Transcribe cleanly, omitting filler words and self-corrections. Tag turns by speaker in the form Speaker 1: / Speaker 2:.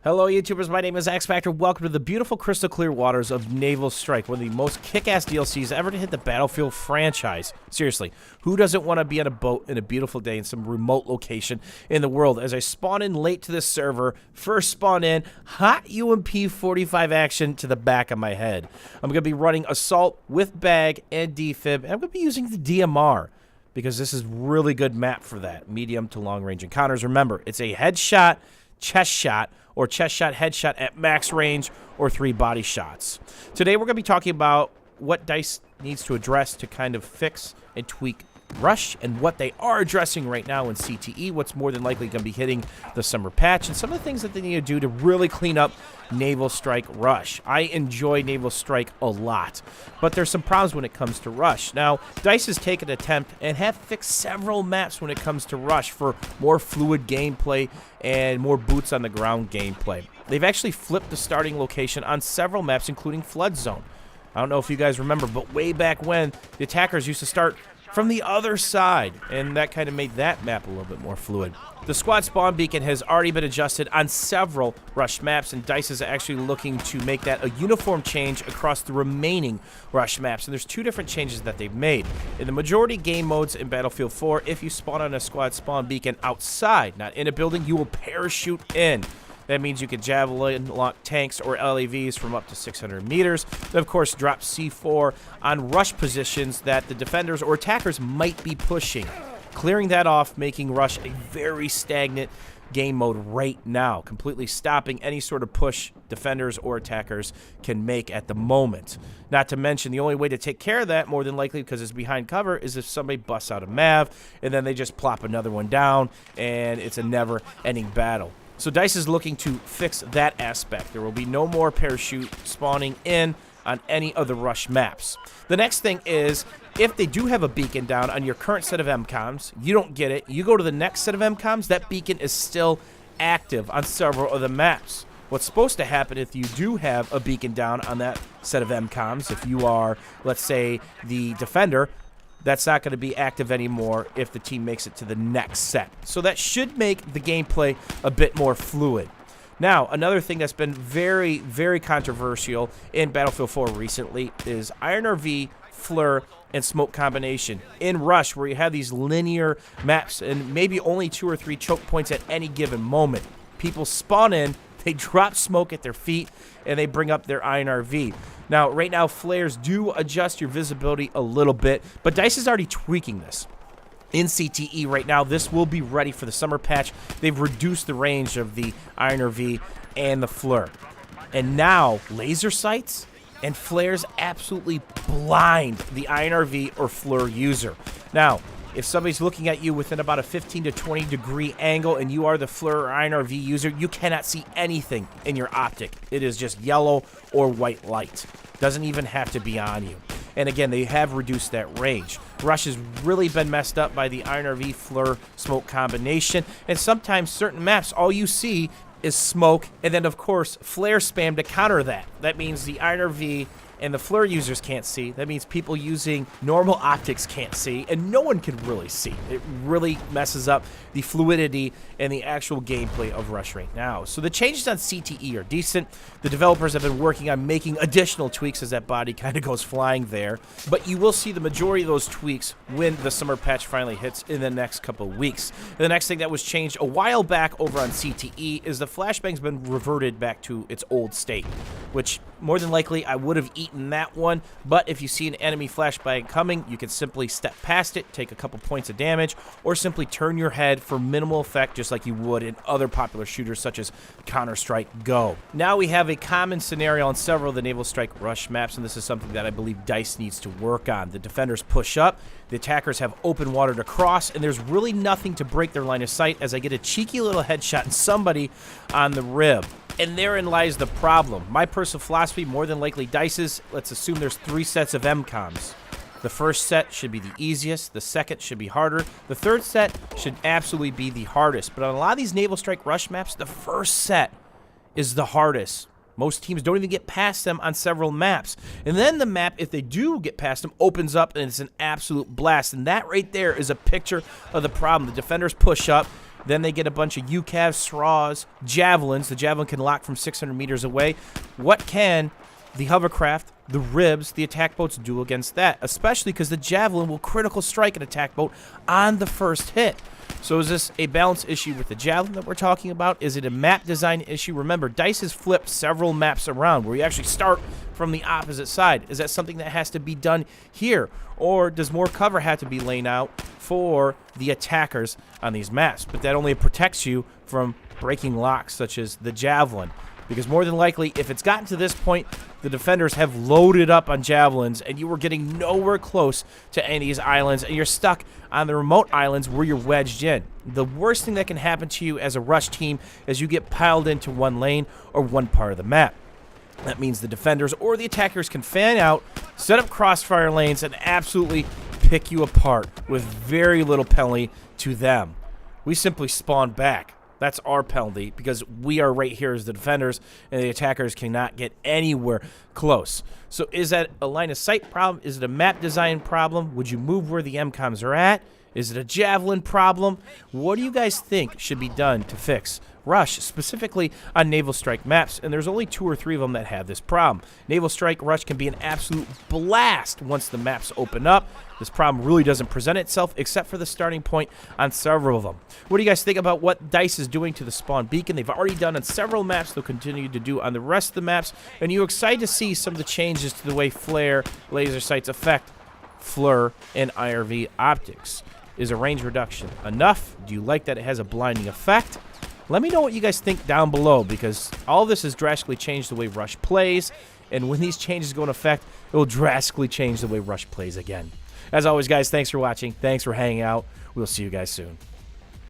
Speaker 1: Hello, YouTubers. My name is X Factor. Welcome to the beautiful crystal clear waters of Naval Strike, one of the most kick-ass DLCs ever to hit the Battlefield franchise. Seriously, who doesn't want to be on a boat in a beautiful day in some remote location in the world? As I spawn in late to this server, first spawn in, hot UMP 45 action to the back of my head. I'm going to be running Assault with Bag and Defib, and I'm going to be using the DMR, because this is really good map for that, medium to long-range encounters. Remember, it's a headshot, chest shot, or chest shot, headshot at max range, or 3 body shots. Today we're going to be talking about what DICE needs to address to kind of fix and tweak Rush, and what they are addressing right now in CTE, what's more than likely going to be hitting the summer patch, and some of the things that they need to do to really clean up Naval Strike Rush. I enjoy Naval Strike a lot, but there's some problems when it comes to Rush. Now, DICE has taken an attempt and have fixed several maps when it comes to Rush for more fluid gameplay and more boots on the ground gameplay. They've actually flipped the starting location on several maps, including Flood Zone. I don't know if you guys remember, but way back when, the attackers used to start from the other side, and that kind of made that map a little bit more fluid. The squad spawn beacon has already been adjusted on several Rush maps, and DICE is actually looking to make that a uniform change across the remaining Rush maps. And there's 2 different changes that they've made. In the majority game modes in Battlefield 4, if you spawn on a squad spawn beacon outside, not in a building, you will parachute in. That means you can javelin lock tanks or LAVs from up to 600 meters. Then, of course, drop C4 on rush positions that the defenders or attackers might be pushing. Clearing that off, making Rush a very stagnant game mode right now, completely stopping any sort of push defenders or attackers can make at the moment. Not to mention, the only way to take care of that, more than likely because it's behind cover, is if somebody busts out a MAV, and then they just plop another one down, and it's a never-ending battle. So DICE is looking to fix that aspect. There will be no more parachute spawning in on any of the Rush maps. The next thing is, if they do have a beacon down on your current set of mcoms, you don't get it, you go to the next set of mcoms, that beacon is still active on several of the maps. What's supposed to happen if you do have a beacon down on that set of mcoms, if you are, let's say, the defender, that's not going to be active anymore if the team makes it to the next set. So that should make the gameplay a bit more fluid. Now, another thing that's been very, very controversial in Battlefield 4 recently is IRV, Fleur, and smoke combination. In Rush, where you have these linear maps and maybe only 2 or 3 choke points at any given moment, people spawn in, they drop smoke at their feet, and they bring up their IRV. Now, right now, flares do adjust your visibility a little bit, but DICE is already tweaking this. In CTE right now, this will be ready for the summer patch. They've reduced the range of the IRV and the Fleur. And now, laser sights and flares absolutely blind the IRV or Fleur user. Now, if somebody's looking at you within about a 15 to 20 degree angle and you are the Fleur or IRV user, you cannot see anything in your optic. It is just yellow or white light. Doesn't even have to be on you. And again, they have reduced that range. Rush has really been messed up by the IRV Fleur smoke combination, and sometimes certain maps, all you see is smoke, and then of course flare spam to counter that. That means the IRV and the Fleur users can't see. That means people using normal optics can't see, and no one can really see. It really messes up the fluidity and the actual gameplay of Rush right now. So the changes on CTE are decent. The developers have been working on making additional tweaks as that body kind of goes flying there, but you will see the majority of those tweaks when the summer patch finally hits in the next couple of weeks. And the next thing that was changed a while back over on CTE is the flashbang's been reverted back to its old state, which more than likely I would have eaten that one, but if you see an enemy flashbang coming, you can simply step past it, take a couple points of damage, or simply turn your head for minimal effect, just like you would in other popular shooters such as Counter-Strike Go. Now we have a common scenario on several of the Naval Strike Rush maps, and this is something that I believe DICE needs to work on. The defenders push up, the attackers have open water to cross, and there's really nothing to break their line of sight as I get a cheeky little headshot and somebody on the rib. And therein lies the problem. My personal philosophy, more than likely DICE's, let's assume there's 3 sets of mcoms. The first set should be the easiest, the second should be harder, the third set should absolutely be the hardest. But on a lot of these Naval Strike Rush maps, the first set is the hardest. Most teams don't even get past them on several maps. And then the map, if they do get past them, opens up and it's an absolute blast. And that right there is a picture of the problem. The defenders push up, Then they get a bunch of UCAVs, SRAWs, javelins. The javelin can lock from 600 meters away. What can the hovercraft, the ribs, the attack boats do against that? Especially because the javelin will critical strike an attack boat on the first hit. So is this a balance issue with the javelin that we're talking about? Is it a map design issue? Remember, DICE has flipped several maps around where you actually start from the opposite side. Is that something that has to be done here? Or does more cover have to be laid out for the attackers on these maps? But that only protects you from breaking locks such as the javelin. Because more than likely, if it's gotten to this point, the defenders have loaded up on javelins, and you were getting nowhere close to any of these islands, and you're stuck on the remote islands where you're wedged in. The worst thing that can happen to you as a rush team is you get piled into one lane or one part of the map. That means the defenders or the attackers can fan out, set up crossfire lanes, and absolutely pick you apart with very little penalty to them. We simply spawn back. That's our penalty because we are right here as the defenders, and the attackers cannot get anywhere close. So is that a line of sight problem? Is it a map design problem? Would you move where the MCOMs are at? Is it a javelin problem? What do you guys think should be done to fix Rush, specifically on Naval Strike maps? And there's only 2 or 3 of them that have this problem. Naval Strike Rush can be an absolute blast once the maps open up. This problem really doesn't present itself except for the starting point on several of them. What do you guys think about what DICE is doing to the spawn beacon? They've already done on several maps. They'll continue to do on the rest of the maps. And you're excited to see some of the changes to the way flare laser sights affect FLIR and IRV optics. Is a range reduction enough? Do you like that it has a blinding effect? Let me know what you guys think down below, because all this has drastically changed the way Rush plays, and when these changes go into effect, it will drastically change the way Rush plays again. As always, guys, thanks for watching. Thanks for hanging out. We'll see you guys soon.